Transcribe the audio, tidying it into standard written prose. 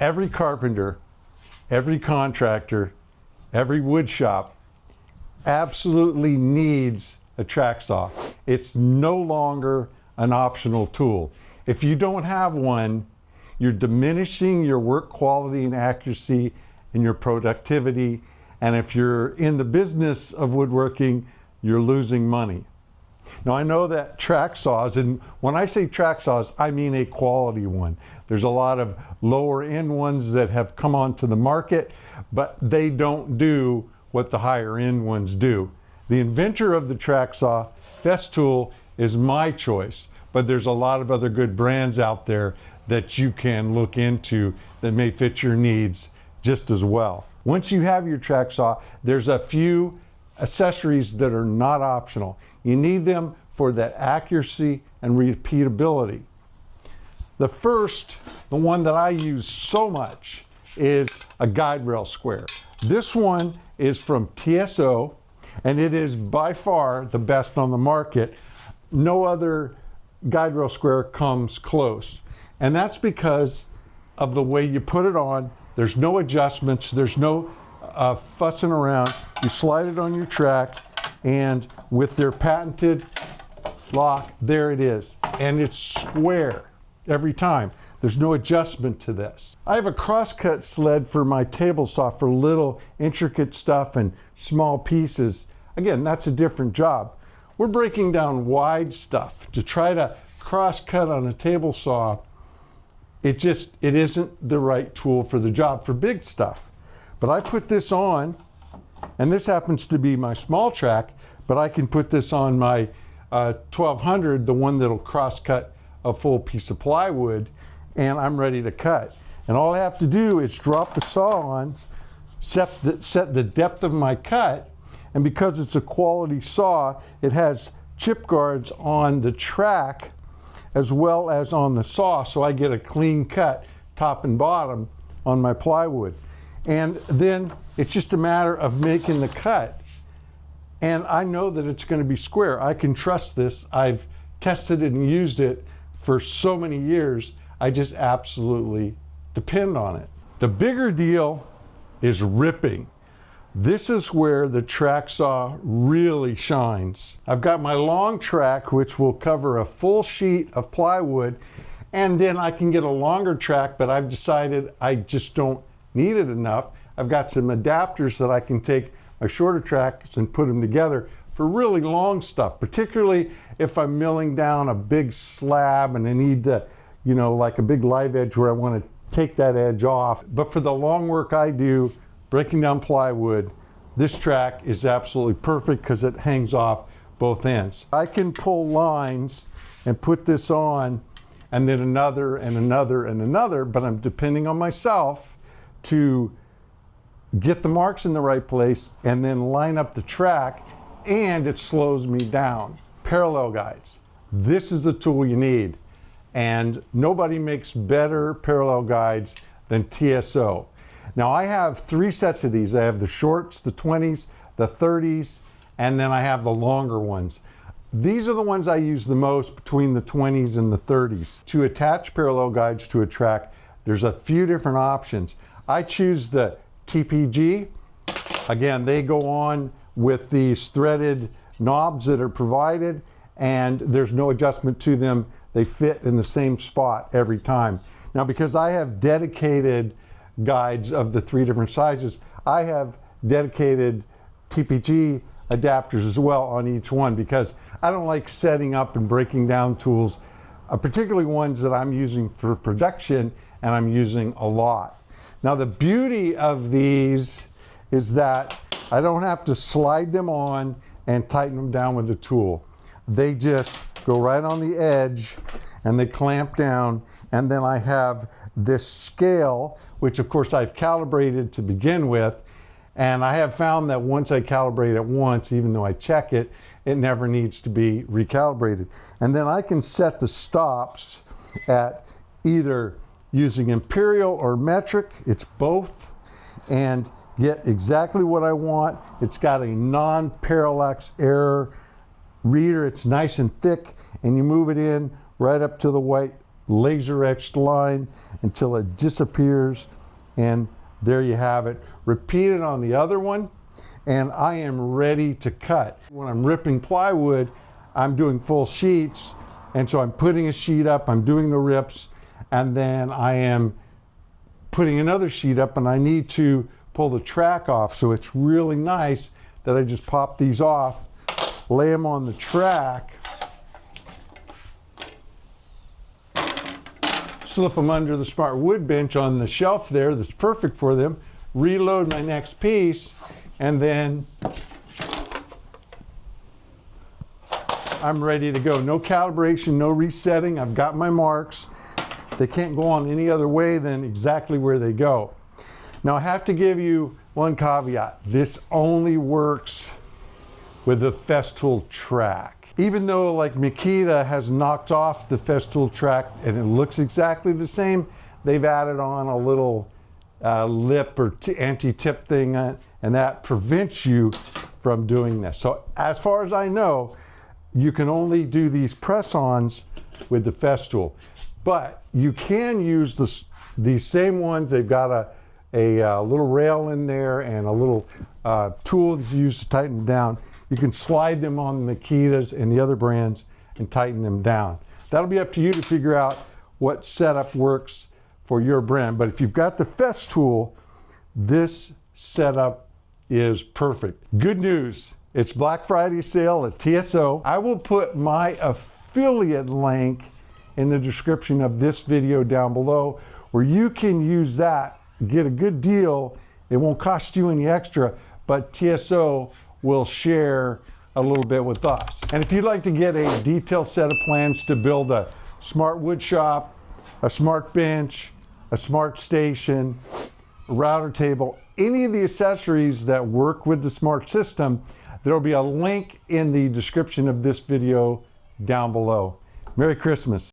Every carpenter, every contractor, every wood shop absolutely needs a track saw. It's no longer an optional tool. If you don't have one, you're diminishing your work quality and accuracy and your productivity. And if you're in the business of woodworking, you're losing money. Now I know that track saws, and when I say track saws, I mean a quality one. There's a lot of lower end ones that have come onto the market, but they don't do what the higher end ones do. The inventor of the track saw, Festool, is my choice, but there's a lot of other good brands out there that you can look into that may fit your needs just as well. Once you have your track saw, there's a few accessories that are not optional. You need them for that accuracy and repeatability. The first, the one that I use so much, is a guide rail square. This one is from TSO, and it is by far the best on the market. No other guide rail square comes close. And that's because of the way you put it on. There's no adjustments, there's no fussing around. You slide it on your track, and with their patented lock, there it is. And it's square every time. There's no adjustment to this. I have a crosscut sled for my table saw for little intricate stuff and small pieces. Again, that's a different job. We're breaking down wide stuff. To try to crosscut on a table saw, it isn't the right tool for the job for big stuff. But I put this on, and this happens to be my small track, but I can put this on my 1200, the one that'll crosscut a full piece of plywood, and I'm ready to cut. And all I have to do is drop the saw on, set the depth of my cut, and because it's a quality saw, it has chip guards on the track as well as on the saw, so I get a clean cut top and bottom on my plywood. And then it's just a matter of making the cut, and I know that it's going to be square. I can trust this. I've tested it and used it for so many years. I just absolutely depend on it. The bigger deal is ripping. This is where the track saw really shines. I've got my long track, which will cover a full sheet of plywood, and then I can get a longer track, but I've decided I just don't need it enough. I've got some adapters that I can take my shorter tracks and put them together for really long stuff, particularly if I'm milling down a big slab and I need to, like a big live edge where I want to take that edge off. But for the long work I do, breaking down plywood, this track is absolutely perfect because it hangs off both ends. I can pull lines and put this on, and then another and another and another, but I'm depending on myself to get the marks in the right place and then line up the track, and it slows me down. Parallel guides. This is the tool you need, and nobody makes better parallel guides than TSO. Now I have 3 sets of these. I have the shorts, the 20s, the 30s, and then I have the longer ones. These are the ones I use the most between the 20s and the 30s. To attach parallel guides to a track, there's a few different options. I choose the TPG. Again, they go on with these threaded knobs that are provided, and there's no adjustment to them. They fit in the same spot every time. Now, because I have dedicated guides of the 3 different sizes, I have dedicated TPG adapters as well on each one, because I don't like setting up and breaking down tools, particularly ones that I'm using for production and I'm using a lot. Now the beauty of these is that I don't have to slide them on and tighten them down with the tool. They just go right on the edge and they clamp down, and then I have this scale, which of course I've calibrated to begin with, and I have found that once I calibrate it once, even though I check it, it never needs to be recalibrated. And then I can set the stops at either using imperial or metric, it's both, and get exactly what I want. It's got a non-parallax error reader. It's nice and thick, and you move it in right up to the white laser etched line, until it disappears, and there you have it. Repeat it on the other one, and I am ready to cut. When I'm ripping plywood, I'm doing full sheets, and so I'm putting a sheet up, I'm doing the rips, and then I am putting another sheet up, and I need to pull the track off. So it's really nice that I just pop these off, lay them on the track, slip them under the smart wood bench on the shelf there that's perfect for them, reload my next piece, and then I'm ready to go. No calibration, no resetting. I've got my marks. They can't go on any other way than exactly where they go. Now I have to give you one caveat. This only works with the Festool track. Even though like Makita has knocked off the Festool track and it looks exactly the same, they've added on a little lip or anti-tip thing, and that prevents you from doing this. So as far as I know, you can only do these press-ons with the Festool, but you can use these same ones. They've got a little rail in there and a little tool that you use to tighten them down. You can slide them on the Makitas and the other brands and tighten them down. That'll be up to you to figure out what setup works for your brand. But if you've got the Festool, this setup is perfect. Good news, it's Black Friday sale at TSO. I will put my affiliate link in the description of this video down below, where you can use that, get a good deal. It won't cost you any extra, but TSO will share a little bit with us. And if you'd like to get a detailed set of plans to build a smart wood shop, a smart bench, a smart station, a router table, any of the accessories that work with the smart system, there'll be a link in the description of this video down below. Merry Christmas.